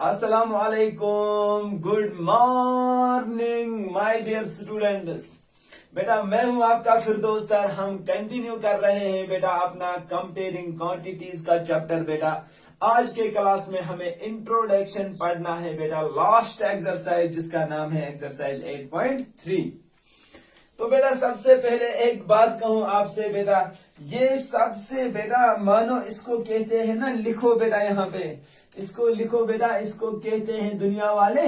अस्सलाम वालेकुम, good morning my dear students. बेटा मैं हूं आपका फिरदौस सर। हम कंटिन्यू कर रहे हैं बेटा अपना कंपेयरिंग क्वांटिटीज का चैप्टर। बेटा आज के क्लास में हमें इंट्रोडक्शन पढ़ना है बेटा, लास्ट एक्सरसाइज जिसका नाम है एक्सरसाइज 8.3। तो बेटा सबसे पहले एक बात कहूं आपसे बेटा, ये सबसे बेटा मानो इसको कहते हैं ना, लिखो बेटा यहाँ पे, इसको लिखो बेटा, इसको कहते हैं दुनिया वाले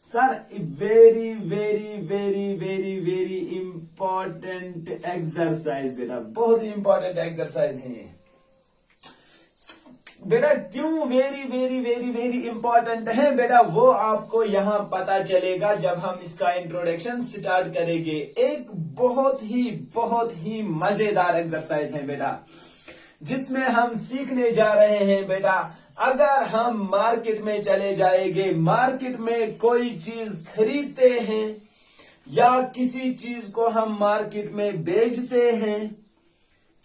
sir very very very very very important exercise. बेटा बहुत ही इंपॉर्टेंट एक्सरसाइज है ये बेटा। क्यों very very very very important है बेटा, वो आपको यहाँ पता चलेगा जब हम इसका इंट्रोडक्शन स्टार्ट करेंगे। एक बहुत ही मजेदार एक्सरसाइज है बेटा, जिसमें हम सीखने जा रहे हैं बेटा, अगर हम मार्केट में चले जाएंगे, मार्केट में कोई चीज खरीदते हैं या किसी चीज को हम मार्केट में बेचते हैं,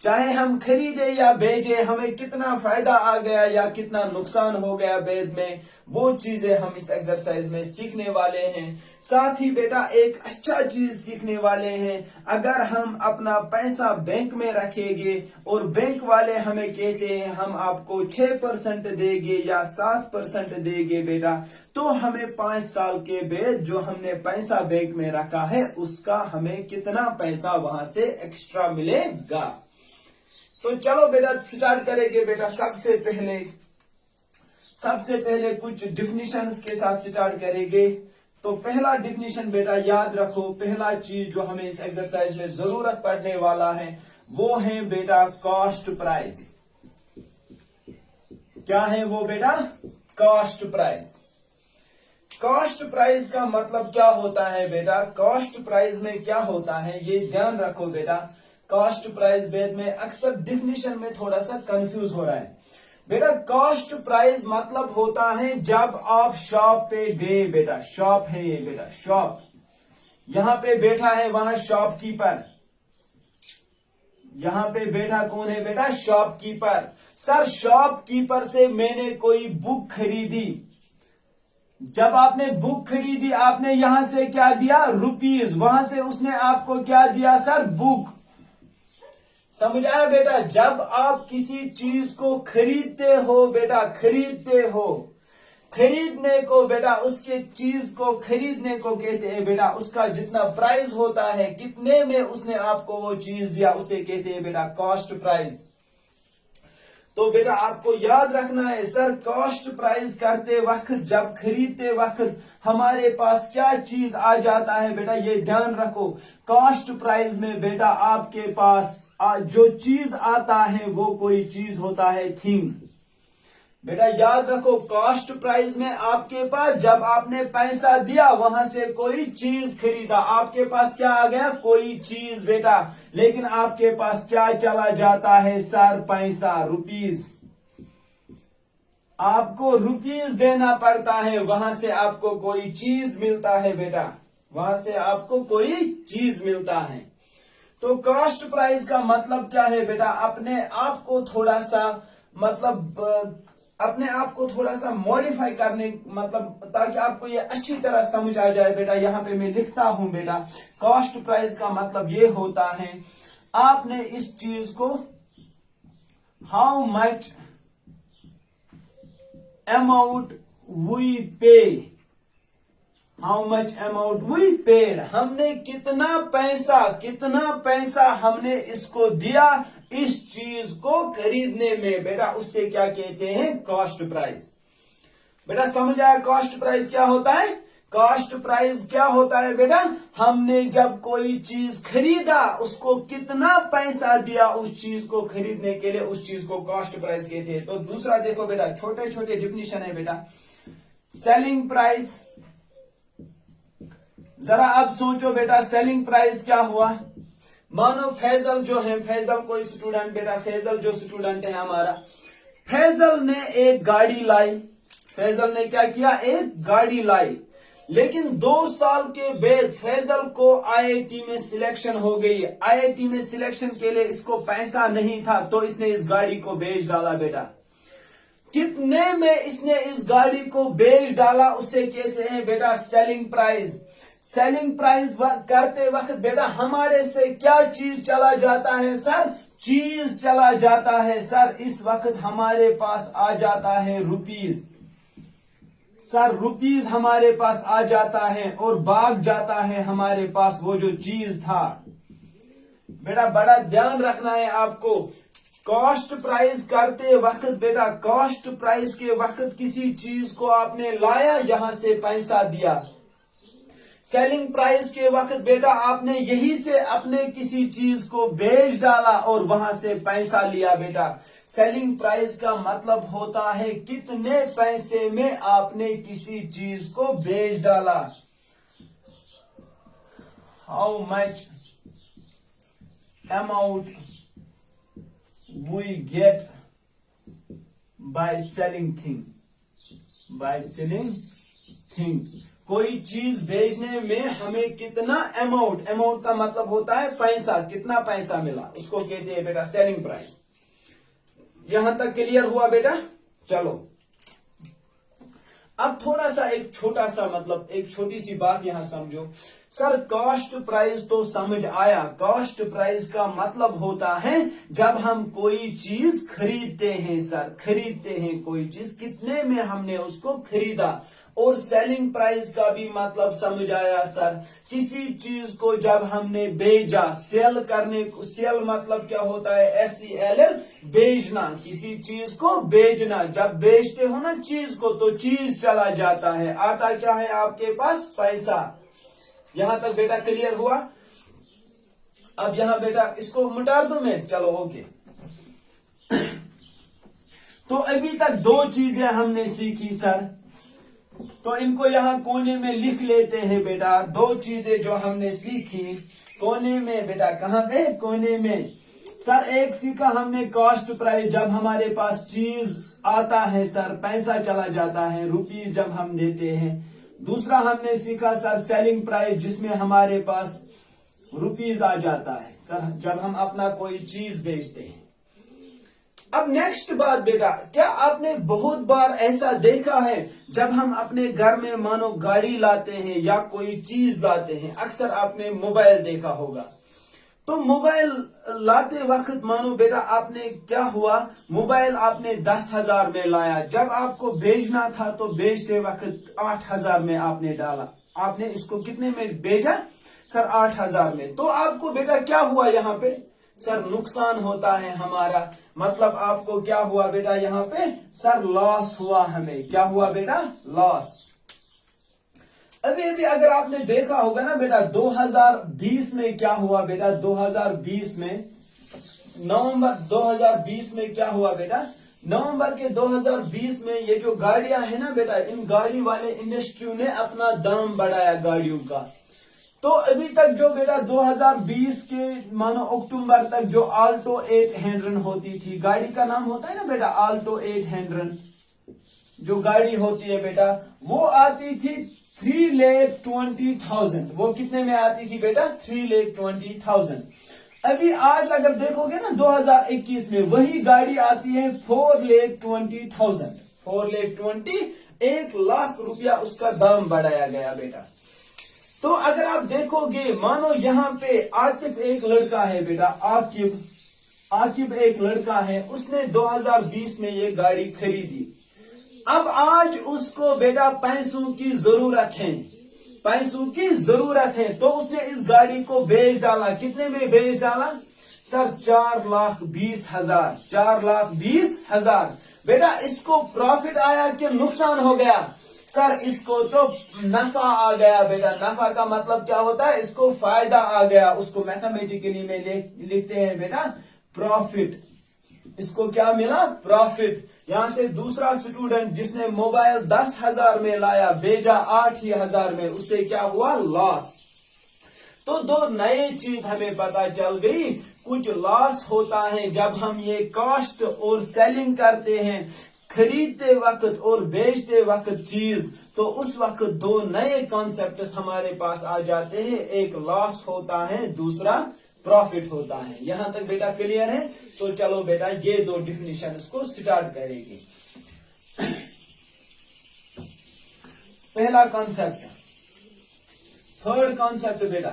चाहे हम खरीदे या बेचे, हमें कितना फायदा आ गया या कितना नुकसान हो गया बाद में, वो चीजें हम इस एक्सरसाइज में सीखने वाले हैं। साथ ही बेटा एक अच्छा चीज सीखने वाले हैं, अगर हम अपना पैसा बैंक में रखेंगे और बैंक वाले हमें कहते हैं हम आपको 6% देंगे या 7% देंगे बेटा, तो हमें 5 साल के बाद जो हमने पैसा बैंक में रखा है उसका हमें कितना पैसा वहां से एक्स्ट्रा मिलेगा। तो चलो बेटा स्टार्ट करेंगे बेटा। सबसे पहले कुछ डिफिनीशंस के साथ स्टार्ट करेंगे। तो पहला डिफिनीशन बेटा याद रखो, पहला चीज जो हमें इस एक्सरसाइज में जरूरत पड़ने वाला है वो है बेटा कॉस्ट प्राइस। क्या है वो बेटा? Cost price. कॉस्ट प्राइस का मतलब क्या होता है बेटा? कॉस्ट प्राइस में क्या होता है ये ध्यान रखो बेटा। कॉस्ट प्राइस बेद में अक्सर डिफिनीशन में थोड़ा सा कंफ्यूज हो रहा है बेटा। कॉस्ट प्राइस मतलब होता है जब आप शॉप पे गए बेटा, शॉप है ये बेटा, शॉप, यहां पे बैठा है वहां शॉपकीपर, यहां पे बैठा कौन है बेटा? शॉपकीपर। सर शॉपकीपर से मैंने कोई बुक खरीदी, जब आपने बुक खरीदी आपने यहां से क्या दिया? रुपीज, वहां से उसने आपको क्या दिया सर? बुक। समझ आया बेटा? जब आप किसी चीज को खरीदते हो बेटा, खरीदते हो, खरीदने को बेटा, उसके चीज को खरीदने को कहते हैं बेटा, उसका जितना प्राइस होता है, कितने में उसने आपको वो चीज दिया, उसे कहते हैं बेटा कॉस्ट प्राइस। तो बेटा आपको याद रखना है सर, कॉस्ट प्राइस करते वक्त, जब खरीदते वक्त हमारे पास क्या चीज आ जाता है बेटा, ये ध्यान रखो। कॉस्ट प्राइस में बेटा आपके पास जो चीज आता है वो कोई चीज होता है थिंग। बेटा याद रखो, कॉस्ट प्राइस में आपके पास जब आपने पैसा दिया, वहां से कोई चीज खरीदा, आपके पास क्या आ गया? कोई चीज बेटा, लेकिन आपके पास क्या चला जाता है सर? पैसा, रुपीज। आपको रुपीज देना पड़ता है, वहां से आपको कोई चीज मिलता है बेटा, वहां से आपको कोई चीज मिलता है। तो कॉस्ट प्राइस का मतलब क्या है बेटा? अपने आप को थोड़ा सा मतलब अपने आप को थोड़ा सा मॉडिफाई करने, मतलब ताकि आपको ये अच्छी तरह समझ आ जाए बेटा। यहाँ पे मैं लिखता हूं बेटा, कॉस्ट प्राइस का मतलब ये होता है आपने इस चीज को how much amount we pay, how much amount we paid, हमने कितना पैसा हमने इसको दिया इस चीज को खरीदने में बेटा, उससे क्या कहते हैं? Cost price. बेटा समझ आया कॉस्ट प्राइस क्या होता है? कॉस्ट प्राइस क्या होता है बेटा? हमने जब कोई चीज खरीदा, उसको कितना पैसा दिया उस चीज को खरीदने के लिए, उस चीज को कॉस्ट प्राइस कहते हैं। तो दूसरा देखो बेटा, छोटे छोटे डिफिनीशन है बेटा। सेलिंग प्राइस, जरा अब सोचो बेटा, सेलिंग प्राइस क्या हुआ? मानो फैजल जो है, फैजल कोई स्टूडेंट बेटा, फैजल जो स्टूडेंट है हमारा, फैजल ने एक गाड़ी लाई, फैजल ने क्या किया? एक गाड़ी लाई, लेकिन 2 साल के बाद फैजल को आईआईटी में सिलेक्शन हो गई। आईआईटी में सिलेक्शन के लिए इसको पैसा नहीं था, तो इसने इस गाड़ी को बेच डाला बेटा। कितने में इसने इस गाड़ी को बेच डाला उसे कहते हैं बेटा सेलिंग प्राइस। सेलिंग प्राइस करते वक्त बेटा हमारे से क्या चीज चला जाता है सर? चीज चला जाता है सर। इस वक्त हमारे पास आ जाता है रुपीज। सर रुपीज हमारे पास आ जाता है और भाग जाता है हमारे पास वो जो चीज था। बेटा बड़ा ध्यान रखना है आपको। कॉस्ट प्राइस करते वक्त बेटा, कॉस्ट प्राइस के वक्त किसी चीज को आपने लाया, यहां से पैसा दिया। सेलिंग प्राइस के वक्त बेटा आपने यही से अपने किसी चीज को बेच डाला और वहां से पैसा लिया। बेटा सेलिंग प्राइस का मतलब होता है कितने पैसे में आपने किसी चीज को बेच डाला। How much amount we get by selling thing. By selling thing, कोई चीज बेचने में हमें कितना अमाउंट, अमाउंट का मतलब होता है पैसा, कितना पैसा मिला, उसको कहते हैं बेटा सेलिंग प्राइस। यहां तक क्लियर हुआ बेटा? चलो अब थोड़ा सा एक छोटा सा मतलब एक छोटी सी बात यहां समझो। सर कॉस्ट प्राइस तो समझ आया। कॉस्ट प्राइस का मतलब होता है जब हम कोई चीज खरीदते हैं। सर खरीदते हैं कोई चीज, कितने में हमने उसको खरीदा। और सेलिंग प्राइस का भी मतलब समझ आया सर, किसी चीज को जब हमने बेचा, सेल करने, सेल मतलब क्या होता है? SEL, बेचना, किसी चीज को बेचना। जब बेचते हो ना चीज को तो चीज चला जाता है, आता क्या है आपके पास? पैसा। यहां तक बेटा क्लियर हुआ? अब यहां बेटा इसको मिटा दूं मैं? चलो ओके। तो अभी तक दो चीजें हमने सीखी सर, तो इनको यहां कोने में लिख लेते हैं बेटा। दो चीजें जो हमने सीखी कोने में बेटा, कहां पे? कोने में। सर एक सीखा हमने कॉस्ट प्राइस, जब हमारे पास चीज आता है सर पैसा चला जाता है, रुपीज जब हम देते हैं। दूसरा हमने सीखा सर सेलिंग प्राइस, जिसमें हमारे पास रुपीज आ जाता है सर जब हम अपना कोई चीज बेचते हैं। अब नेक्स्ट बात बेटा, क्या आपने बहुत बार ऐसा देखा है जब हम अपने घर में मानो गाड़ी लाते हैं या कोई चीज लाते हैं, अक्सर आपने मोबाइल देखा होगा। तो मोबाइल लाते वक्त मानो बेटा आपने क्या हुआ, मोबाइल आपने 10,000 में लाया, जब आपको बेचना था तो बेचते वक्त 8,000 में आपने डाला। आपने इसको कितने में बेचा सर? 8,000 में। तो आपको बेटा क्या हुआ यहाँ पे? सर नुकसान होता है हमारा। मतलब आपको क्या हुआ बेटा यहाँ पे? सर लॉस हुआ हमें। क्या हुआ बेटा? लॉस। अभी अगर आपने देखा होगा ना बेटा 2020 में क्या हुआ बेटा? 2020 में नवंबर 2020 में क्या हुआ बेटा? नवंबर के 2020 में ये जो गाड़ियां है ना बेटा, इन गाड़ी वाले इंडस्ट्री ने अपना दाम बढ़ाया गाड़ियों का। तो अभी तक जो बेटा 2020 के मानो अक्टूबर तक जो आल्टो 800 होती थी, गाड़ी का नाम होता है ना बेटा आल्टो 800, जो गाड़ी होती है बेटा वो आती थी 3,20,000। वो कितने में आती थी बेटा? 3,20,000। अभी आज अगर देखोगे ना 2021 में वही गाड़ी आती है 4,20,000। 4,20,000, 1,00,000 रुपया उसका दाम बढ़ाया गया बेटा। तो अगर आप देखोगे मानो यहाँ पे आकिब एक लड़का है बेटा, आकिब एक लड़का है, उसने 2020 में ये गाड़ी खरीदी। अब आज उसको बेटा पैसों की जरूरत है, पैसों की जरूरत है, तो उसने इस गाड़ी को बेच डाला। कितने में बेच डाला सर? 4,20,000। 4,20,000 बेटा इसको प्रॉफिट आया कि नुकसान हो गया? सर इसको तो नफा आ गया बेटा। नफा का मतलब क्या होता है? इसको फायदा आ गया। उसको मैथमेटिकली में लिखते हैं बेटा प्रॉफिट। इसको क्या मिला? प्रॉफिट। यहां से दूसरा स्टूडेंट जिसने मोबाइल 10,000 में लाया, बेचा 8,000 में, उससे क्या हुआ? लॉस। तो दो नए चीज हमें पता चल गई। कुछ लॉस होता है जब हम ये कॉस्ट और सेलिंग करते हैं, खरीदते वक्त और बेचते वक्त चीज, तो उस वक्त दो नए कॉन्सेप्ट्स हमारे पास आ जाते हैं। एक लॉस होता है, दूसरा प्रॉफिट होता है। यहां तक बेटा क्लियर है? तो चलो बेटा ये दो डिफिनेशन को स्टार्ट करेंगे। पहला कॉन्सेप्ट। थर्ड कॉन्सेप्ट बेटा,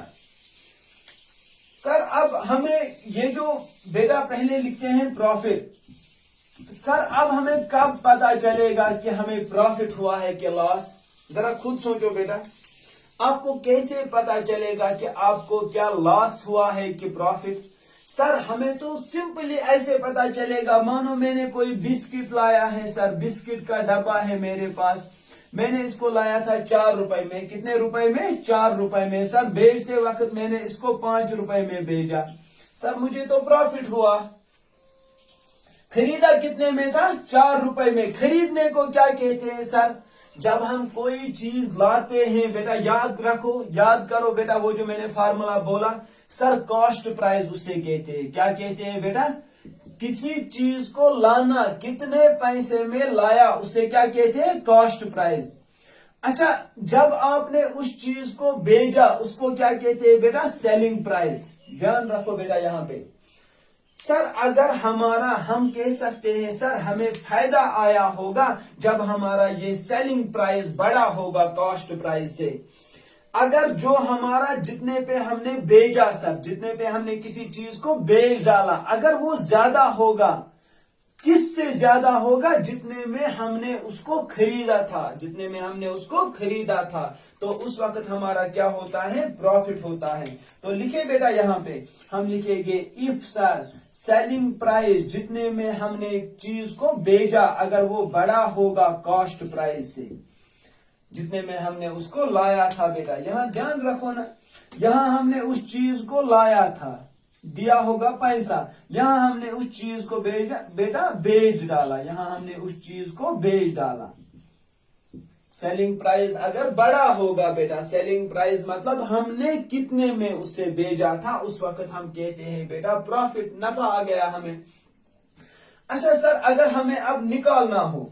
सर अब हमें ये जो बेटा पहले लिखते हैं प्रॉफिट, सर अब हमें कब पता चलेगा कि हमें प्रॉफिट हुआ है कि लॉस? जरा खुद सोचो बेटा, आपको कैसे पता चलेगा कि आपको क्या लॉस हुआ है कि प्रॉफिट? सर हमें तो सिंपली ऐसे पता चलेगा, मानो मैंने कोई बिस्किट लाया है, सर बिस्किट का डब्बा है मेरे पास, मैंने इसको लाया था 4 रुपए में। कितने रुपए में? 4 रुपए में। सर बेचते वक्त मैंने इसको 5 रुपए में बेचा, सर मुझे तो प्रॉफिट हुआ। खरीदा कितने में था? 4 रुपए में। खरीदने को क्या कहते हैं सर? जब हम कोई चीज लाते हैं बेटा, याद रखो, याद करो बेटा, वो जो मैंने फार्मूला बोला सर, कॉस्ट प्राइस उसे कहते हैं। क्या कहते हैं बेटा? किसी चीज को लाना, कितने पैसे में लाया, उसे क्या कहते हैं? Cost price. अच्छा, जब आपने उस चीज को बेचा, उसको क्या कहते हैं बेटा? Selling price. ध्यान रखो बेटा यहाँ पे। सर अगर हमारा, हम कह सकते हैं सर हमें फायदा आया होगा जब हमारा ये सेलिंग प्राइस बड़ा होगा कॉस्ट प्राइस से। अगर जो हमारा जितने पे हमने बेचा, सर जितने पे हमने किसी चीज को बेच डाला, अगर वो ज्यादा होगा, किससे ज्यादा होगा? जितने में हमने उसको खरीदा था, जितने में हमने उसको खरीदा था, तो उस वक्त हमारा क्या होता है? प्रॉफिट होता है। तो लिखे बेटा यहाँ पे हम लिखेंगे इफ सर सेलिंग प्राइस, जितने में हमने चीज को बेचा, अगर वो बड़ा होगा कॉस्ट प्राइस से, जितने में हमने उसको लाया था बेटा, यहाँ ध्यान रखो ना, यहाँ हमने उस चीज को लाया था, दिया होगा पैसा, यहाँ हमने उस चीज को बेटा बेच डाला, यहाँ हमने उस चीज को बेच डाला। सेलिंग प्राइस अगर बड़ा होगा बेटा, सेलिंग प्राइस मतलब हमने कितने में उससे बेचा था, उस वक्त हम कहते हैं बेटा प्रॉफिट, नफा आ गया हमें। अच्छा सर अगर हमें अब निकालना हो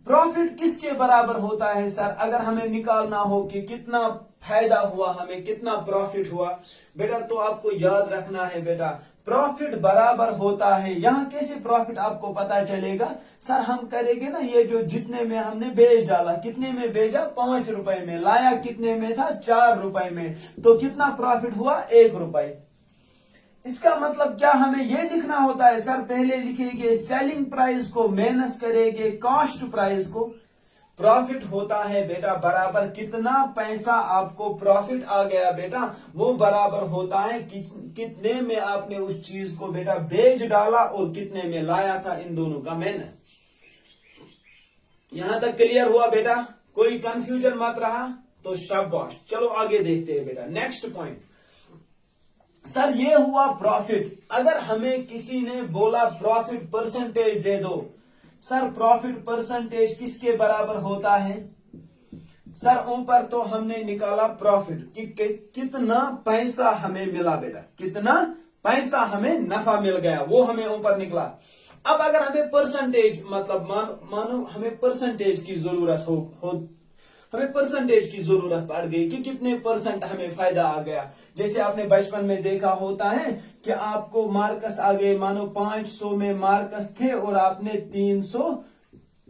प्रॉफिट किसके बराबर होता है सर? अगर हमें निकालना हो कि कितना फायदा हुआ, हमें कितना प्रॉफिट हुआ बेटा, तो आपको याद रखना है बेटा प्रॉफिट बराबर होता है। यहाँ कैसे प्रॉफिट आपको पता चलेगा? सर हम करेंगे ना, ये जो जितने में हमने बेच डाला, कितने में बेचा? 5 रुपए में। लाया कितने में था? 4 रुपए में। तो कितना प्रॉफिट हुआ? 1 रुपए। इसका मतलब क्या हमें ये लिखना होता है सर? पहले लिखेंगे सेलिंग प्राइस को माइनस करेंगे कॉस्ट प्राइस को। प्रॉफिट होता है बेटा बराबर, कितना पैसा आपको प्रॉफिट आ गया बेटा, वो बराबर होता है कितने में आपने उस चीज को बेटा बेच डाला और कितने में लाया था, इन दोनों का माइनस। यहां तक क्लियर हुआ बेटा? कोई कंफ्यूजन मत रहा? तो शाबाश। चलो आगे देखते हैं बेटा नेक्स्ट पॉइंट। सर ये हुआ प्रॉफिट। अगर हमें किसी ने बोला प्रॉफिट परसेंटेज दे दो, सर प्रॉफिट परसेंटेज किसके बराबर होता है? सर ऊपर तो हमने निकाला प्रॉफिट कि कितना पैसा हमें मिला बेटा, कितना पैसा हमें नफा मिल गया, वो हमें ऊपर निकला। अब अगर हमें परसेंटेज मतलब मानो हमें परसेंटेज की जरूरत हो हमें परसेंटेज की जरूरत पड़ गई कि कितने परसेंट हमें फायदा आ गया। जैसे आपने बचपन में देखा होता है कि आपको मार्कस आ गए, मानो 500 में मार्कस थे और आपने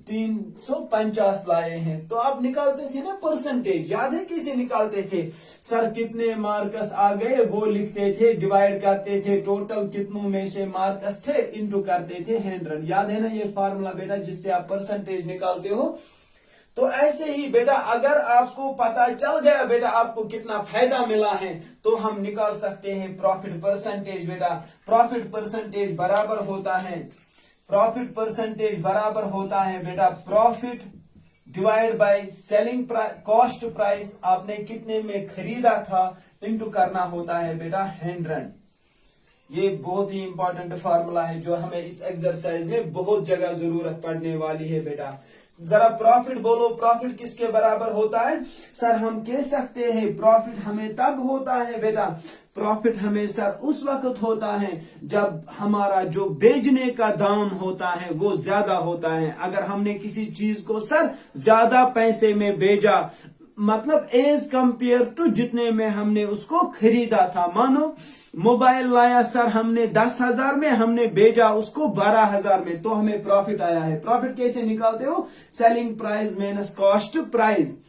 350 लाए हैं, तो आप निकालते थे ना परसेंटेज। याद है कैसे निकालते थे? सर कितने मार्कस आ गए वो लिखते थे, डिवाइड करते थे टोटल कितनों में से मार्कस थे, इंटू करते थे 100। याद है ना ये फार्मूला बेटा, जिससे आप परसेंटेज निकालते हो? तो ऐसे ही बेटा अगर आपको पता चल गया बेटा आपको कितना फायदा मिला है, तो हम निकाल सकते हैं प्रॉफिट परसेंटेज बेटा। प्रॉफिट परसेंटेज बराबर होता है, प्रॉफिट परसेंटेज बराबर होता है बेटा profit divide by selling cost price, आपने कितने में खरीदा था, इंटू करना होता है बेटा 100। ये बहुत ही इंपॉर्टेंट फार्मूला है जो हमें इस एक्सरसाइज में बहुत जगह जरूरत पड़ने वाली है बेटा। जरा प्रॉफिट बोलो, प्रॉफिट किसके बराबर होता है? सर हम कह सकते हैं प्रॉफिट हमें तब होता है बेटा, प्रॉफिट हमें सर उस वक्त होता है जब हमारा जो बेचने का दाम होता है वो ज्यादा होता है। अगर हमने किसी चीज को सर ज्यादा पैसे में बेचा, मतलब एज कंपेयर टू जितने में हमने उसको खरीदा था। मानो मोबाइल लाया सर हमने 10,000 में, हमने भेजा उसको 12,000 में, तो हमें प्रॉफिट आया है। प्रॉफिट कैसे निकालते हो? Selling price minus cost price.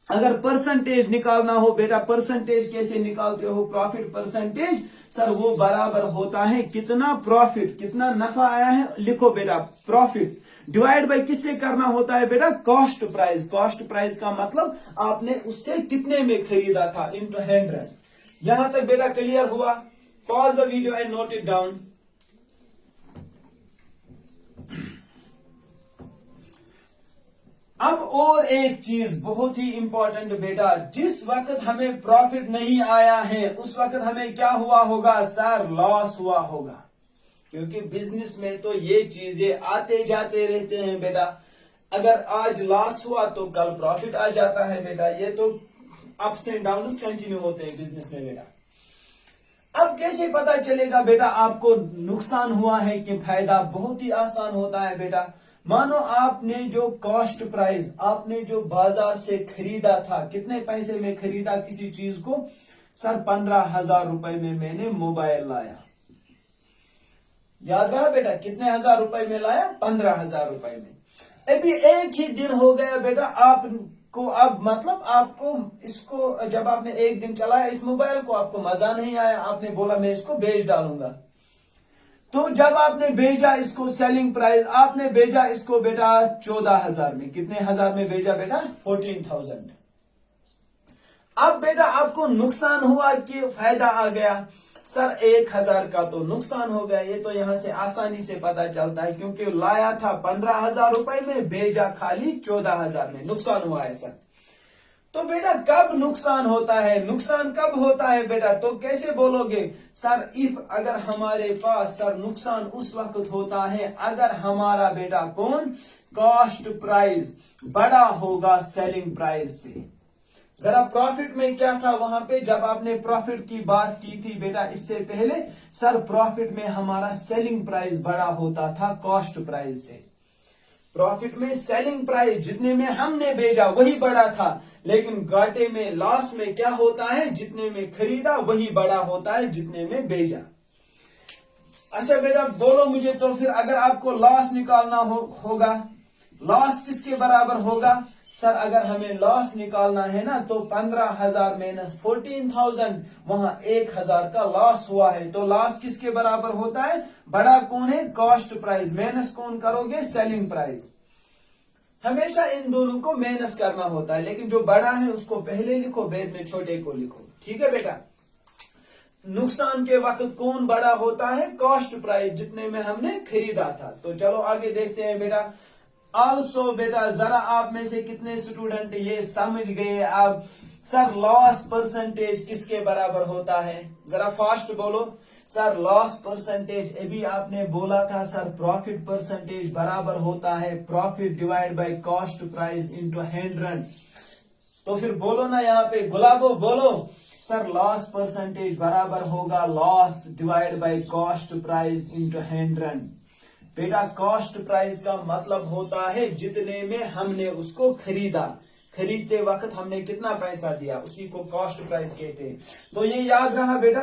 अगर परसेंटेज निकालना हो बेटा, परसेंटेज कैसे निकालते हो? प्रॉफिट परसेंटेज सर वो बराबर होता है कितना प्रॉफिट, कितना नफा आया है, लिखो बेटा प्रॉफिट डिवाइड बाय किससे करना होता है बेटा? Cost price. कॉस्ट प्राइस का मतलब आपने उससे कितने में खरीदा था, इनटू 100। यहां तक बेटा क्लियर हुआ? Pause the video and note it down. अब और एक चीज बहुत ही इंपॉर्टेंट बेटा, जिस वक्त हमें प्रॉफिट नहीं आया है उस वक्त हमें क्या हुआ होगा सर? लॉस हुआ होगा। क्योंकि बिजनेस में तो ये चीजें आते जाते रहते हैं बेटा। अगर आज लॉस हुआ तो कल प्रॉफिट आ जाता है बेटा। ये तो अप्स एंड डाउन्स कंटिन्यू होते हैं बिजनेस में बेटा। अब कैसे पता चलेगा बेटा आपको नुकसान हुआ है कि फायदा? बहुत ही आसान होता है बेटा। मानो आपने जो कॉस्ट प्राइस, आपने जो बाजार से खरीदा था, कितने पैसे में खरीदा किसी चीज को? सर 15,000 रुपए में मैंने मोबाइल लाया। याद रहा बेटा? कितने हजार रुपए में लाया? 15,000 रुपए में। अभी एक ही दिन हो गया बेटा आपको, अब मतलब आपको इसको जब आपने एक दिन चलाया इस मोबाइल को, आपको मजा नहीं आया, आपने बोला मैं इसको बेच डालूंगा। तो जब आपने भेजा इसको, सेलिंग प्राइस आपने भेजा इसको बेटा 14,000 में। कितने हजार में भेजा बेटा? 14,000। अब बेटा आपको नुकसान हुआ कि फायदा आ गया? सर 1,000 का तो नुकसान हो गया। ये तो यहां से आसानी से पता चलता है, क्योंकि लाया था 15,000 रुपए में, भेजा खाली 14,000 में, नुकसान हुआ है सर। तो बेटा कब नुकसान होता है? नुकसान कब होता है बेटा? तो कैसे बोलोगे सर? इफ अगर हमारे पास सर नुकसान उस वक्त होता है अगर हमारा बेटा कौन? कॉस्ट प्राइस बड़ा होगा सेलिंग प्राइस से। जरा प्रॉफिट में क्या था वहां पे जब आपने प्रॉफिट की बात की थी बेटा इससे पहले? सर प्रॉफिट में हमारा सेलिंग प्राइस बड़ा होता था कॉस्ट प्राइस से। प्रॉफिट में सेलिंग प्राइस जितने में हमने भेजा वही बड़ा था, लेकिन घाटे में, लॉस में क्या होता है? जितने में खरीदा वही बड़ा होता है जितने में भेजा। अच्छा बेटा बोलो मुझे, तो फिर अगर आपको लॉस निकालना होगा, लॉस किसके बराबर होगा? सर अगर हमें लॉस निकालना है ना तो 15,000 माइनस 14,000, वहां 1,000 का लॉस हुआ है, तो लॉस किसके बराबर होता है? बड़ा कौन है? Cost price. माइनस कौन करोगे? Selling price. हमेशा इन दोनों को माइनस करना होता है, लेकिन जो बड़ा है उसको पहले लिखो, बाद में छोटे को लिखो। ठीक है बेटा? नुकसान के वक्त कौन बड़ा होता है? कॉस्ट प्राइस, जितने में हमने खरीदा था। तो चलो आगे देखते हैं बेटा। ऑल्सो बेटा जरा आप में से कितने स्टूडेंट ये समझ गए अब? सर लॉस परसेंटेज किसके बराबर होता है? जरा फास्ट बोलो सर। लॉस परसेंटेज अभी आपने बोला था सर प्रॉफिट परसेंटेज बराबर होता है profit divide by cost price into 100। तो फिर बोलो ना यहाँ पे, गुलाबो बोलो सर लॉस परसेंटेज बराबर होगा loss divide by cost price into 100। बेटा कॉस्ट प्राइस का मतलब होता है जितने में हमने उसको खरीदा, खरीदते वक्त हमने कितना पैसा दिया, उसी को कॉस्ट प्राइस कहते हैं। तो ये याद रहा बेटा।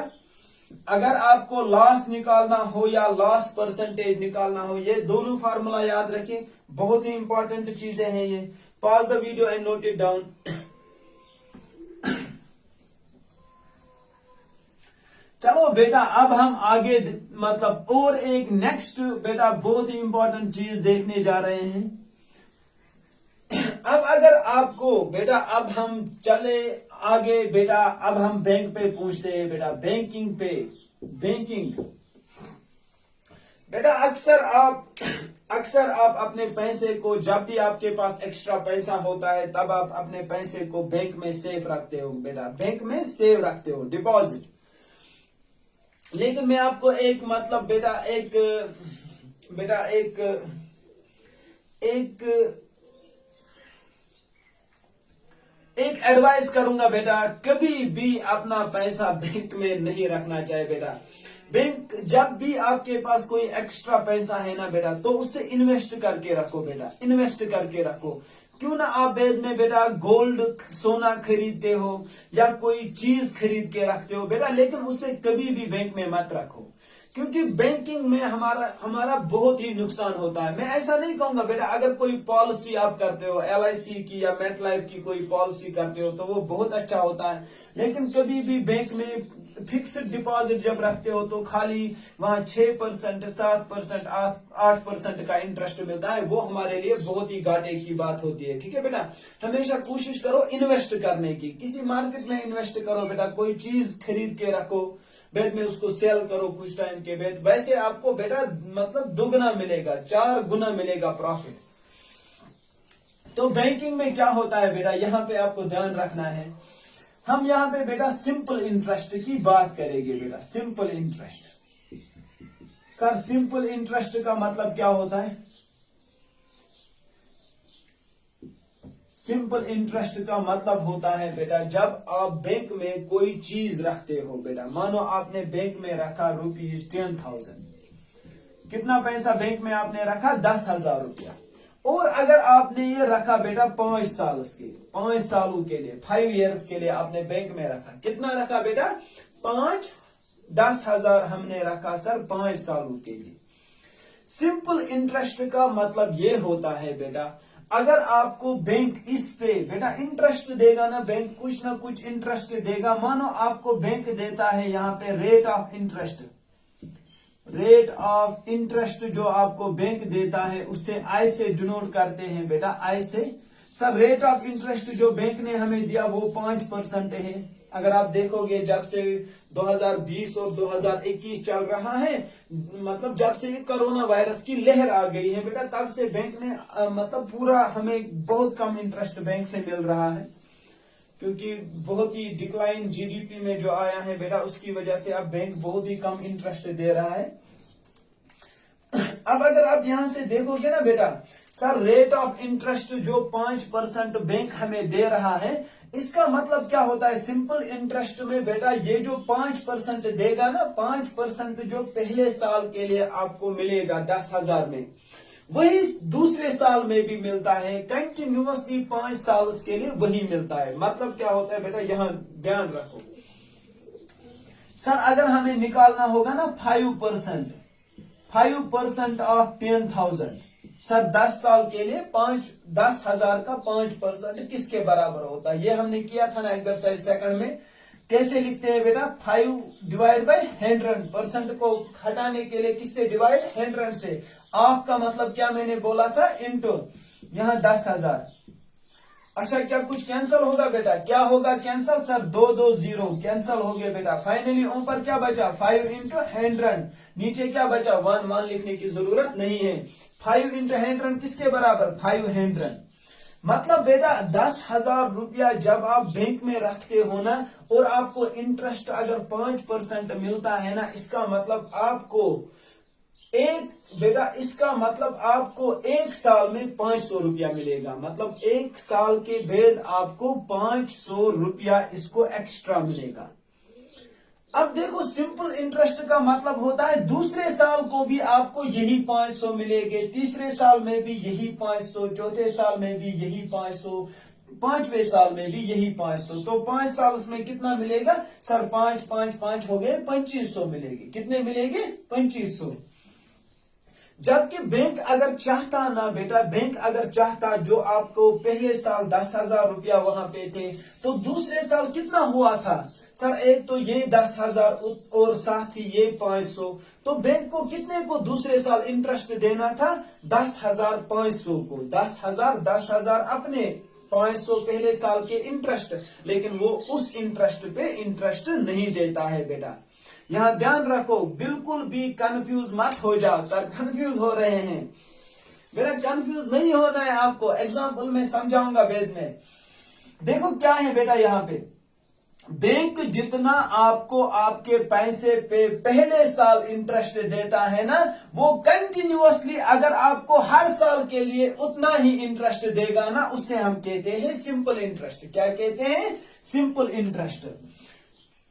अगर आपको लॉस निकालना हो या लॉस परसेंटेज निकालना हो, ये दोनों फार्मूला याद रखिए, बहुत ही इंपॉर्टेंट चीजें हैं ये। Pause the video and note it down. चलो बेटा अब हम आगे मतलब और एक नेक्स्ट बेटा बहुत ही इंपॉर्टेंट चीज देखने जा रहे हैं। अब अगर आपको बेटा, अब हम चले आगे बेटा, अब हम बैंक पे पूछते हैं बेटा, बैंकिंग पे। बैंकिंग बेटा अक्सर आप अपने पैसे को, जब भी आपके पास एक्स्ट्रा पैसा होता है तब आप अपने पैसे को बैंक में सेव रखते हो बेटा, बैंक में सेव रखते हो, डिपॉजिट। लेकिन मैं आपको एक मतलब बेटा एक एडवाइस करूंगा बेटा, कभी भी अपना पैसा बैंक में नहीं रखना चाहिए बेटा। बैंक जब भी आपके पास कोई एक्स्ट्रा पैसा है ना बेटा, तो उससे इन्वेस्ट करके रखो बेटा, इन्वेस्ट करके रखो। क्यों ना आप बैंक में बेटा गोल्ड सोना खरीदते हो या कोई चीज खरीद के रखते हो बेटा, लेकिन उसे कभी भी बैंक में मत रखो, क्योंकि बैंकिंग में हमारा बहुत ही नुकसान होता है। मैं ऐसा नहीं कहूंगा बेटा, अगर कोई पॉलिसी आप करते हो LIC की या मेटलाइफ की कोई पॉलिसी करते हो तो वो बहुत अच्छा होता है, लेकिन कभी भी बैंक में फिक्स्ड डिपॉजिट जब रखते हो तो खाली वहां 6%, 7%, 8% का इंटरेस्ट मिलता है, वो हमारे लिए बहुत ही घाटे की बात होती है। ठीक है बेटा, हमेशा कोशिश करो इन्वेस्ट करने की, किसी मार्केट में इन्वेस्ट करो बेटा, कोई चीज खरीद के रखो, बाद में उसको सेल करो कुछ टाइम के बाद, वैसे आपको बेटा मतलब दुगना मिलेगा, 4 गुना मिलेगा प्रॉफिट। तो बैंकिंग में क्या होता है बेटा, यहाँ पे आपको ध्यान रखना है। हम यहाँ पे बेटा सिंपल इंटरेस्ट की बात करेंगे बेटा। Simple interest, sir simple interest का मतलब क्या होता है? सिंपल इंटरेस्ट का मतलब होता है बेटा, जब आप बैंक में कोई चीज रखते हो बेटा, मानो आपने बैंक में रखा ₹10,000, कितना पैसा बैंक में आपने रखा? 10,000 रुपया। और अगर आपने ये रखा बेटा 5 सालों के लिए 5 इयर्स के लिए आपने बैंक में रखा, कितना रखा बेटा? 10,000 हमने रखा सर 5 सालों के लिए। सिंपल इंटरेस्ट का मतलब ये होता है बेटा, अगर आपको बैंक इस पे बेटा इंटरेस्ट देगा ना, बैंक कुछ ना कुछ इंटरेस्ट देगा। मानो आपको बैंक देता है यहाँ पे रेट ऑफ इंटरेस्ट जो आपको बैंक देता है उससे आई से डिनोट करते हैं बेटा, आई से। सर रेट ऑफ इंटरेस्ट जो बैंक ने हमें दिया वो 5% है। अगर आप देखोगे जब से 2020 और 2021 चल रहा है, मतलब जब से कोरोना वायरस की लहर आ गई है बेटा, तब से बैंक ने मतलब पूरा हमें बहुत कम इंटरेस्ट बैंक से मिल रहा है, क्योंकि बहुत ही डिक्लाइन GDP में जो आया है बेटा, उसकी वजह से अब बैंक बहुत ही कम इंटरेस्ट दे रहा है। अब अगर आप यहां से देखोगे ना बेटा, सर रेट ऑफ इंटरेस्ट जो 5% बैंक हमें दे रहा है, इसका मतलब क्या होता है? सिंपल इंटरेस्ट में बेटा ये जो 5% देगा ना, 5% जो पहले साल के लिए आपको मिलेगा 10,000 में, वही दूसरे साल में भी मिलता है, कंटिन्यूअसली 5 साल के लिए वही मिलता है। मतलब क्या होता है बेटा, यहां ध्यान रखो सर, अगर हमें निकालना होगा ना 5% ऑफ 10,000, सर 10 साल के लिए 10,000 का 5% किसके बराबर होता है? ये हमने किया था ना एक्सरसाइज सेकंड में। कैसे लिखते हैं बेटा? 5 डिवाइड बाय 100%, को हटाने के लिए किससे डिवाइड? 100 से। आपका मतलब क्या मैंने बोला था? इंटू यहाँ 10,000। अच्छा, क्या कुछ कैंसिल होगा बेटा? क्या होगा कैंसिल? सर 2 2 0 कैंसिल हो गया बेटा। फाइनली ऊपर क्या बचा? 5 इंटू 100। नीचे क्या बचा? 1 लिखने की जरूरत नहीं है। 5 इंटू 100 किसके बराबर? 500। मतलब बेटा 10,000 रुपया जब आप बैंक में रखते हो ना, और आपको इंटरेस्ट अगर 5% मिलता है ना, इसका मतलब आपको एक साल में 500 रुपया मिलेगा। मतलब एक साल के बाद आपको 500 रुपया इसको एक्स्ट्रा मिलेगा। अब देखो, सिंपल इंटरेस्ट का मतलब होता है दूसरे साल को भी आपको यही 500 मिलेंगे, तीसरे साल में भी यही 500, चौथे साल में भी यही 500, 5वें साल में भी यही 500। तो 5 साल में कितना मिलेगा? सर 5 5 5 हो गए 2500 मिलेगी। कितने मिलेंगे? 2500। जबकि बैंक अगर चाहता ना बेटा, बैंक अगर चाहता, जो आपको पहले साल 10,000 रुपया वहां पे थे, तो दूसरे साल कितना हुआ था? सर एक तो ये 10,000 और साथ ही ये 500, तो बैंक को कितने को दूसरे साल इंटरेस्ट देना था? 10,500 को। 10,000 अपने, 500 पहले साल के इंटरेस्ट, लेकिन वो उस इंटरेस्ट पे इंटरेस्ट नहीं देता है बेटा। यहां ध्यान रखो, बिल्कुल भी कंफ्यूज मत हो जाओ। सर कंफ्यूज हो रहे हैं बेटा, कंफ्यूज नहीं होना है आपको, एग्जाम्पल में समझाऊंगा बाद में। देखो क्या है बेटा, यहाँ पे बैंक जितना आपको आपके पैसे पे पहले साल इंटरेस्ट देता है ना, वो कंटिन्यूअसली अगर आपको हर साल के लिए उतना ही इंटरेस्ट देगा ना, उससे हम कहते हैं सिंपल इंटरेस्ट। क्या कहते हैं? Simple interest.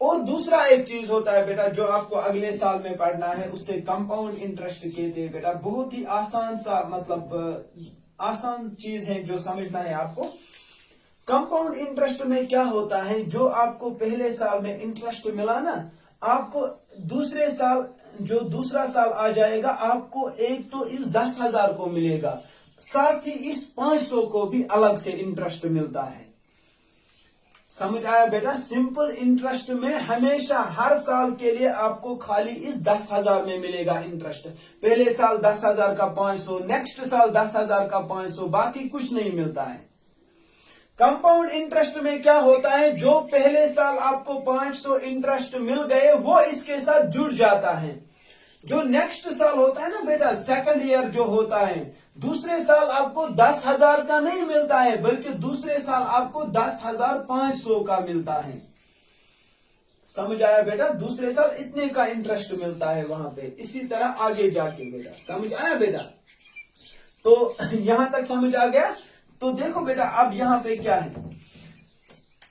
और दूसरा एक चीज होता है बेटा जो आपको अगले साल में पढ़ना है, उससे कंपाउंड इंटरेस्ट कहते हैं बेटा। बहुत ही आसान सा मतलब आसान चीज है जो समझना है आपको। कंपाउंड इंटरेस्ट में क्या होता है, जो आपको पहले साल में इंटरेस्ट मिला ना, आपको दूसरे साल जो दूसरा साल आ जाएगा, आपको एक तो इस 10,000 को मिलेगा, साथ ही इस 500 को भी अलग से इंटरेस्ट मिलता है। समझ आया बेटा? सिंपल इंटरेस्ट में हमेशा हर साल के लिए आपको खाली इस 10,000 में मिलेगा इंटरेस्ट। पहले साल 10,000 का 500, नेक्स्ट साल 10,000 का 500, बाकी कुछ नहीं मिलता है। कंपाउंड इंटरेस्ट में क्या होता है, जो पहले साल आपको 500 इंटरेस्ट मिल गए वो इसके साथ जुड़ जाता है। जो नेक्स्ट साल होता है ना बेटा, सेकंड ईयर जो होता है, दूसरे साल आपको 10,000 का नहीं मिलता है, बल्कि दूसरे साल आपको 10,500 का मिलता है। समझ आया बेटा? दूसरे साल इतने का इंटरेस्ट मिलता है वहां पे। इसी तरह आगे जाके बेटा, समझ आया बेटा? तो यहां तक समझ आ गया? तो देखो बेटा, अब यहां पे क्या है,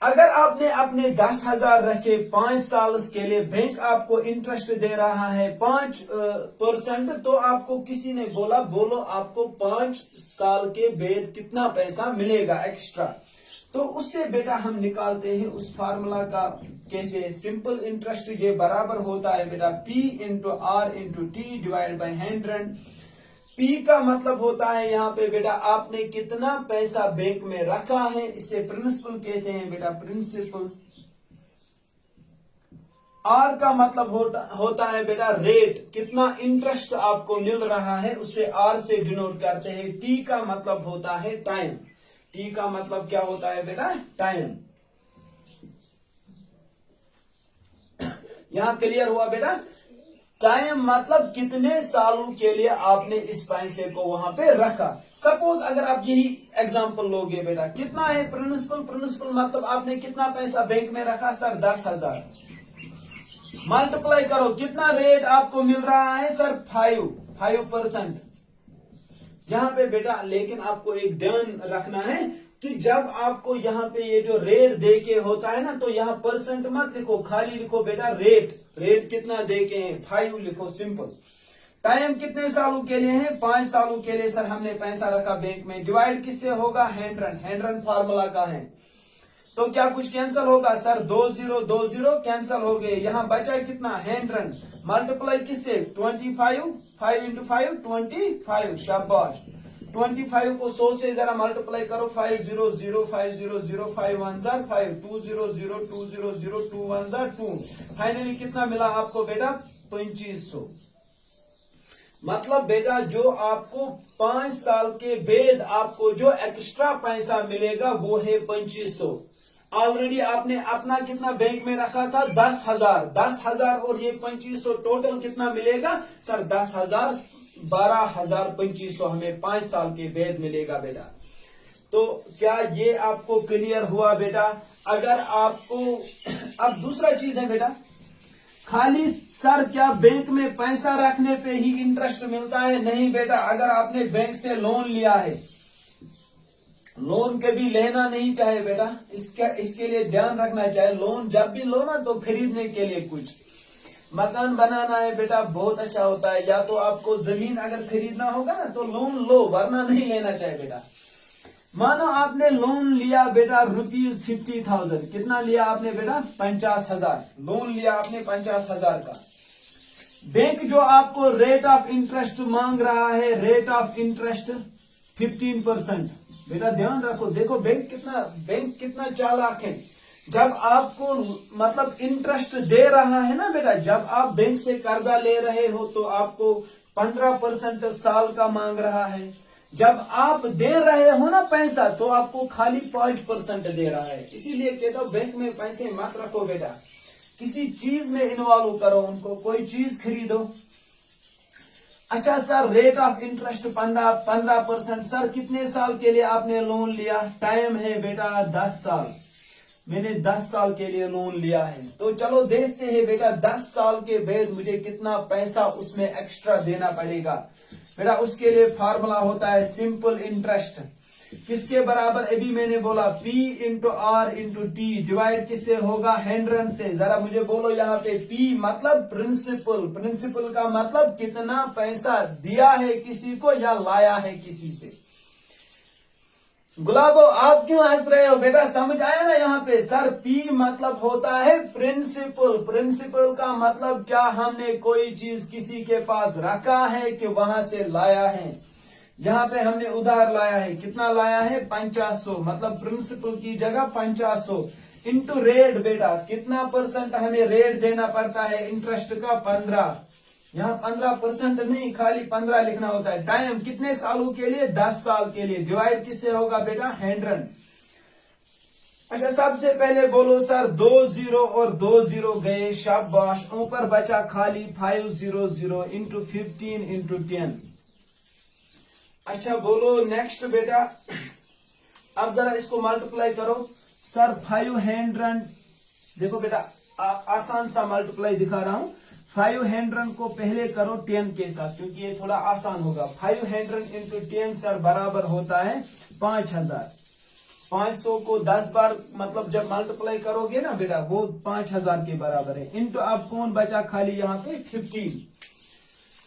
अगर आपने अपने 10,000 रखे 5 साल के लिए, बैंक आपको इंटरेस्ट दे रहा है 5%, तो आपको किसी ने बोलो आपको 5 साल के बाद कितना पैसा मिलेगा एक्स्ट्रा। तो उससे बेटा हम निकालते हैं उस फार्मूला का, कहते हैं सिंपल इंटरेस्ट। ये बराबर होता है बेटा P into R into T divide by 100। P का मतलब होता है यहाँ पे बेटा आपने कितना पैसा बैंक में रखा है, इसे प्रिंसिपल कहते हैं बेटा, प्रिंसिपल। R का मतलब होता है बेटा रेट, कितना इंटरेस्ट आपको मिल रहा है, उसे R से डिनोट करते हैं। T का मतलब होता है टाइम। T का मतलब क्या होता है बेटा? टाइम। यहां क्लियर हुआ बेटा? टाइम मतलब कितने सालों के लिए आपने इस पैसे को वहां पे रखा। सपोज अगर आप यही एग्जांपल लोगे बेटा, कितना है प्रिंसिपल? प्रिंसिपल मतलब आपने कितना पैसा बैंक में रखा सर? 10,000। मल्टीप्लाई करो, कितना रेट आपको मिल रहा है सर? 5%। यहाँ पे बेटा लेकिन आपको एक ध्यान रखना है कि जब आपको यहाँ पे ये जो रेट दे के होता है ना, तो यहाँ परसेंट मत लिखो, खाली लिखो बेटा रेट। रेट कितना दे के है? 5 लिखो, सिंपल। टाइम कितने सालों के लिए है? 5 सालों के लिए सर हमने पैसा रखा बैंक में। डिवाइड किससे होगा? 100 फार्मूला का है। तो क्या कुछ कैंसिल होगा सर? 20 कैंसिल हो गए। यहाँ बचा कितना? 100। मल्टीप्लाई किससे? 25। 5 इंटू 5 25। शाबाश। 25 को 100 से जरा मल्टीप्लाई करो। 500 500 5 1 5 200 200 2 1 2। फाइनली कितना मिला आपको बेटा? 2500। मतलब बेटा जो आपको 5 साल के बाद आपको जो एक्स्ट्रा पैसा मिलेगा वो है 2500। ऑलरेडी आपने अपना कितना बैंक में रखा था? 10,000। 10,000 और ये 2500, टोटल कितना मिलेगा सर? 10,000। 12,2500 हमें 5 साल के बाद मिलेगा बेटा। तो क्या ये आपको क्लियर हुआ बेटा? अगर आपको अब दूसरा चीज है बेटा, खाली सर क्या बैंक में पैसा रखने पे ही इंटरेस्ट मिलता है? नहीं बेटा, अगर आपने बैंक से लोन लिया है, लोन कभी लेना नहीं चाहिए बेटा, इसके लिए ध्यान रखना चाहिए। लोन जब भी लो ना तो खरीदने के लिए, कुछ मकान बनाना है बेटा, बहुत अच्छा होता है, या तो आपको जमीन अगर खरीदना होगा ना तो लोन लो, वरना नहीं लेना चाहिए बेटा। मानो आपने लोन लिया बेटा ₹50,000। कितना लिया आपने बेटा? 50,000। लोन लिया आपने 50,000 का। बैंक जो आपको रेट ऑफ इंटरेस्ट मांग रहा है, रेट ऑफ इंटरेस्ट 15%। बेटा ध्यान रखो, देखो बैंक कितना चालाक है। जब आपको मतलब इंटरेस्ट दे रहा है ना बेटा, जब आप बैंक से कर्जा ले रहे हो तो आपको 15% साल का मांग रहा है। जब आप दे रहे हो ना पैसा तो आपको खाली 5% दे रहा है। इसीलिए कहता हूं बैंक में पैसे मत रखो बेटा, किसी चीज में इन्वॉल्व करो उनको, कोई चीज खरीदो। अच्छा sir rate of interest 15%। Sir कितने साल के लिए आपने लोन लिया? टाइम है बेटा 10 साल। मैंने 10 साल के लिए लोन लिया है। तो चलो देखते हैं बेटा 10 साल के बाद मुझे कितना पैसा उसमें एक्स्ट्रा देना पड़ेगा। बेटा उसके लिए फार्मूला होता है सिंपल इंटरेस्ट। किसके बराबर? अभी मैंने बोला P into R into T divide किससे होगा? 100 से। जरा मुझे बोलो यहाँ पे P मतलब प्रिंसिपल। प्रिंसिपल का मतलब कितना पैसा दिया है किसी को या लाया है किसी से। गुलाबो आप क्यों हंस रहे हो बेटा, समझ आया ना यहाँ पे। सर पी मतलब होता है प्रिंसिपल। प्रिंसिपल का मतलब क्या, हमने कोई चीज किसी के पास रखा है कि वहां से लाया है। यहाँ पे हमने उधार लाया है, कितना लाया है 500, मतलब प्रिंसिपल की जगह 500 इंटू रेट। बेटा कितना % हमें रेट देना पड़ता है इंटरेस्ट का, 15। यहाँ 15% नहीं, खाली 15 लिखना होता है। टाइम कितने सालों के लिए, 10 साल के लिए। डिवाइड किससे होगा बेटा, 100। अच्छा सबसे पहले बोलो सर 2 0 और 2 0 गए, शाबाश। ऊपर बचा खाली 500 इंटू 15 इंटू 10। अच्छा बोलो नेक्स्ट बेटा, अब जरा इसको मल्टीप्लाई करो सर। 500 देखो बेटा आसान सा मल्टीप्लाई दिखा रहा हूं। 500 को पहले करो 10 के साथ, क्योंकि ये थोड़ा आसान होगा। 500 इंटू 10 सर बराबर होता है 5000। 500 को 10 बार मतलब जब मल्टीप्लाई करोगे ना बेटा, वो 5000 के बराबर है। इंटू अब कौन बचा खाली यहाँ पे 15।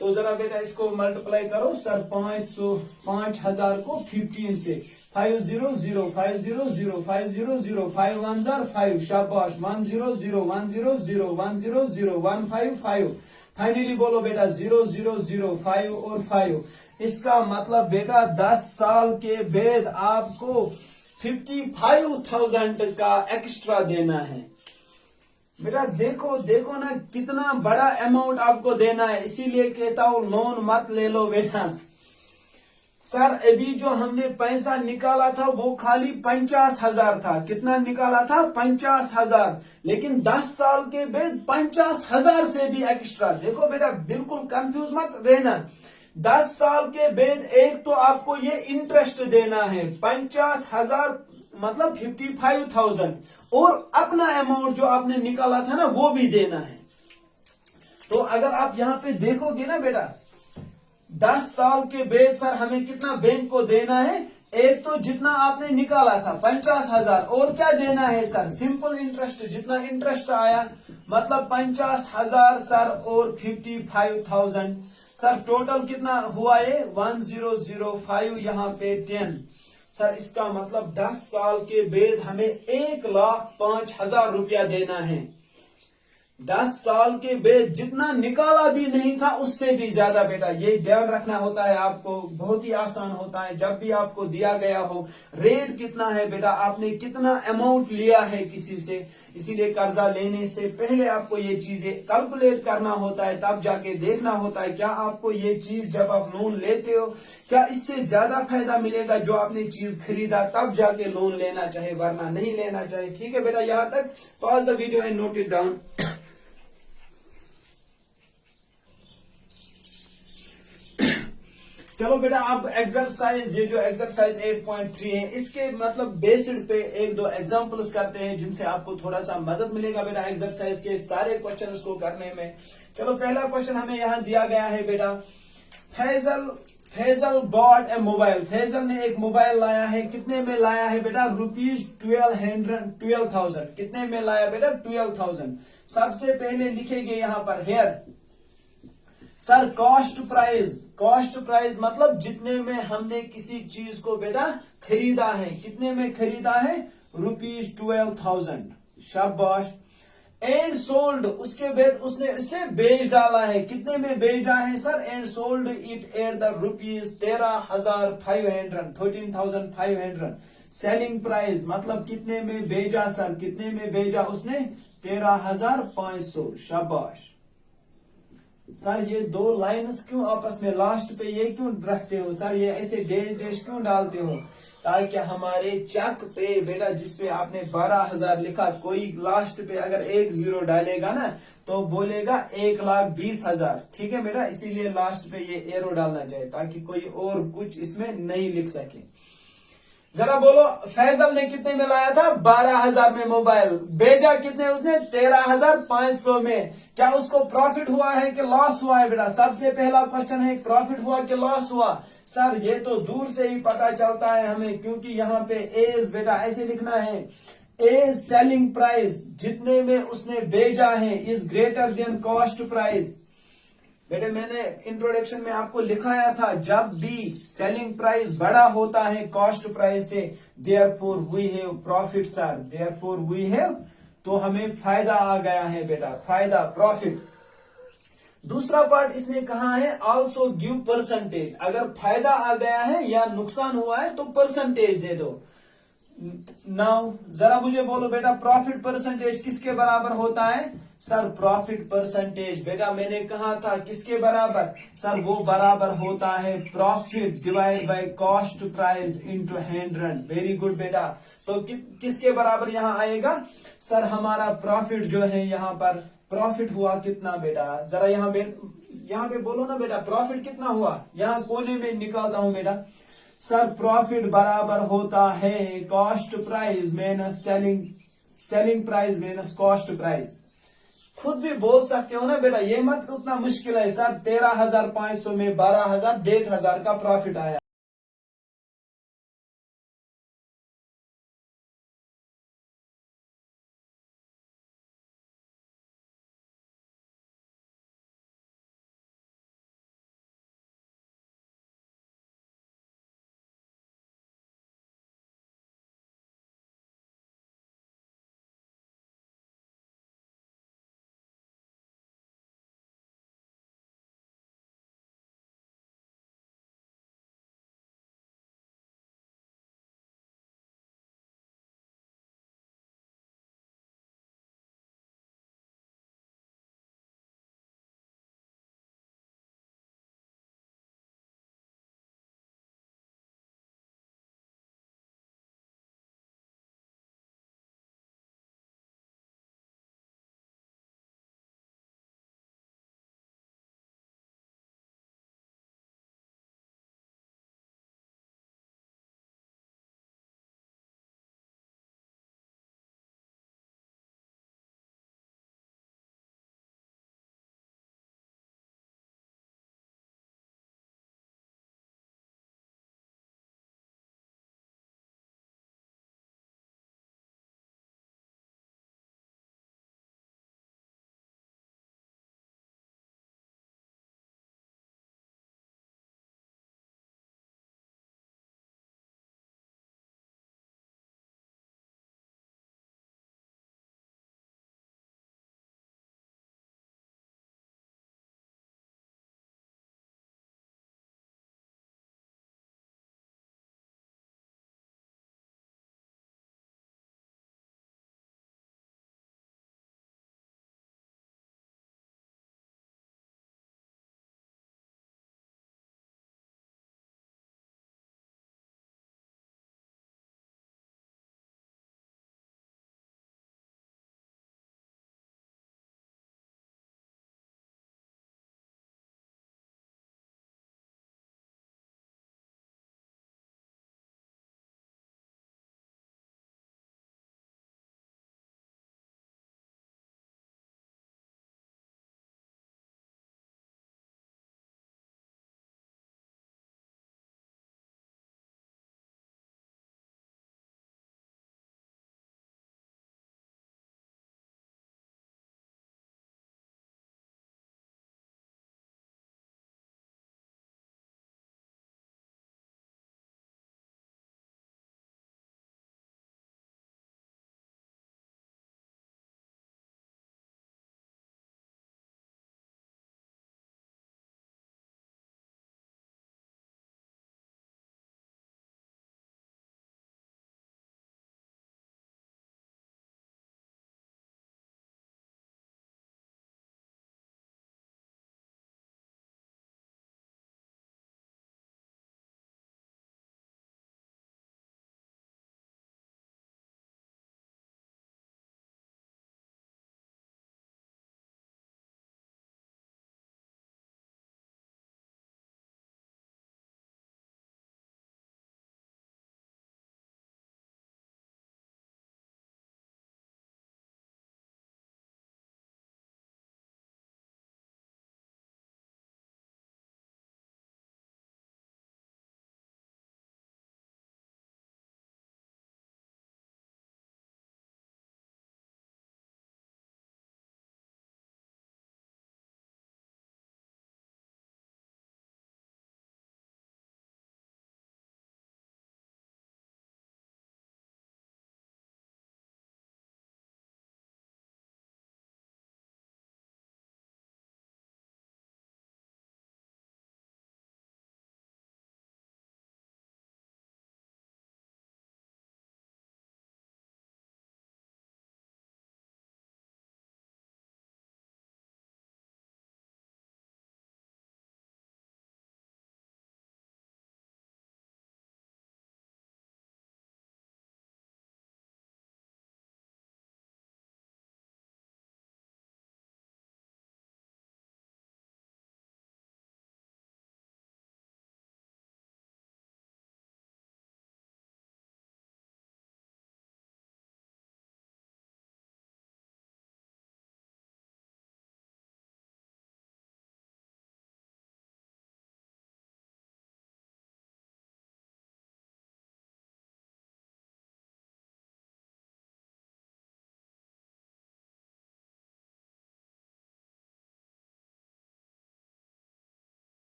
तो जरा बेटा इसको मल्टीप्लाई करो सर। 5000 को 15 से, 500 0 500 0 500 0 5 1 5, शाबाश। 100 0 100 0 100 0 1 5 5। फाइनली बोलो बेटा 0 0 0 5 और 5। इसका मतलब बेटा 10 साल के बाद आपको 55,000 का एक्स्ट्रा देना है। बेटा देखो देखो ना कितना बड़ा अमाउंट आपको देना है, इसीलिए कहता हूं लोन मत ले लो बेटा। सर अभी जो हमने पैसा निकाला था वो खाली 50,000 था। कितना निकाला था, 50,000। लेकिन 10 साल के बाद 50,000 से भी एक्स्ट्रा। देखो बेटा बिल्कुल कंफ्यूज मत रहना। 10 साल के बाद एक तो आपको ये इंटरेस्ट देना है 50,000 मतलब 55,000, और अपना अमाउंट जो आपने निकाला था ना वो भी देना है। तो अगर आप यहाँ पे देखोगे ना बेटा, 10 साल के बाद सर हमें कितना बैंक को देना है, एक तो जितना आपने निकाला था 50,000, और क्या देना है सर, सिंपल इंटरेस्ट। जितना इंटरेस्ट आया मतलब 50,000 सर और 55,000 सर, टोटल कितना हुआ ये 1005 यहाँ पे 10 सर। इसका मतलब 10 साल के बाद हमें 1,05,000 रुपया देना है। 10 साल के बाद जितना निकाला भी नहीं था उससे भी ज्यादा। बेटा ये ध्यान रखना होता है आपको, बहुत ही आसान होता है। जब भी आपको दिया गया हो रेट कितना है बेटा, आपने कितना अमाउंट लिया है किसी से, इसीलिए कर्जा लेने से पहले आपको ये चीजें कैलकुलेट करना होता है, तब जाके देखना होता है क्या आपको ये चीज जब आप लोन लेते हो क्या इससे ज्यादा फायदा मिलेगा जो आपने चीज खरीदा, तब जाके लोन लेना चाहे, वरना नहीं लेना चाहे। ठीक है बेटा, यहाँ तक pause the video and note it down. चलो बेटा अब एक्सरसाइज, ये जो एक्सरसाइज 8.3 है इसके मतलब बेस्ड पे एक दो एग्जांपल्स करते हैं जिनसे आपको थोड़ा सा मदद मिलेगा बेटा एक्सरसाइज के सारे क्वेश्चंस को करने में। चलो पहला क्वेश्चन हमें यहाँ दिया गया है बेटा, Faisal bought a mobile. Faisal ने एक मोबाइल लाया है, कितने में लाया है बेटा, ₹12,000। कितने में लाया बेटा, 12,000। सबसे पहले लिखेंगे यहाँ पर here sir cost price. Cost price मतलब जितने में हमने किसी चीज को बेटा खरीदा है, कितने में खरीदा है, ₹12,000, शाबाश। एंड सोल्ड, उसके बाद उसने इसे बेच डाला है, कितने में बेचा है sir, and sold it at the ₹13,500, 13,500। Selling price मतलब कितने में बेचा सर, कितने में बेचा उसने, 13,500, शाबाश। सर ये दो लाइन्स क्यों आपस में लास्ट पे ये क्यों रखते हो सर, ये ऐसे डैश क्यों डालते हो, ताकि हमारे चेक पे बेटा जिसपे आपने 12,000 लिखा, कोई लास्ट पे अगर 1 0 डालेगा ना तो बोलेगा 1,20,000। ठीक है बेटा, इसीलिए लास्ट पे ये एरो डालना चाहिए ताकि कोई और कुछ इसमें नहीं लिख सके। जरा बोलो फैजल ने कितने में लाया था, 12,000 में मोबाइल, बेचा कितने उसने, 13,500 में। क्या उसको प्रॉफिट हुआ है कि लॉस हुआ है बेटा, सबसे पहला क्वेश्चन है प्रॉफिट हुआ कि लॉस हुआ। सर ये तो दूर से ही पता चलता है हमें, क्योंकि यहाँ पे एज बेटा ऐसे लिखना है, एज सेलिंग प्राइस जितने में उसने बेचा है is greater than cost price. बेटे मैंने इंट्रोडक्शन में आपको लिखाया था, जब भी सेलिंग प्राइस बड़ा होता है कॉस्ट प्राइस से, therefore we have profit sir, therefore we have, तो हमें फायदा आ गया है बेटा, फायदा, प्रॉफिट। दूसरा पार्ट इसने कहा है ऑल्सो गिव परसेंटेज, अगर फायदा आ गया है या नुकसान हुआ है तो परसेंटेज दे दो। नाउ जरा मुझे बोलो बेटा, प्रॉफिट परसेंटेज किसके बराबर होता है? सर प्रॉफिट परसेंटेज बेटा मैंने कहा था किसके बराबर? सर वो बराबर होता है profit divide by cost price into 100। Very good बेटा, तो किसके बराबर यहाँ आएगा? सर हमारा प्रॉफिट जो है यहाँ पर प्रॉफिट हुआ कितना बेटा? जरा यहाँ पे बोलो ना बेटा, प्रॉफिट कितना हुआ? यहाँ कोने में निकालता हूं बेटा। सर प्रॉफिट बराबर होता है cost price minus selling price minus cost price. खुद भी बोल सकते हो ना बेटा, ये मत उतना मुश्किल है। सर 13,500 में 12,000 1,500 का प्रॉफिट आया।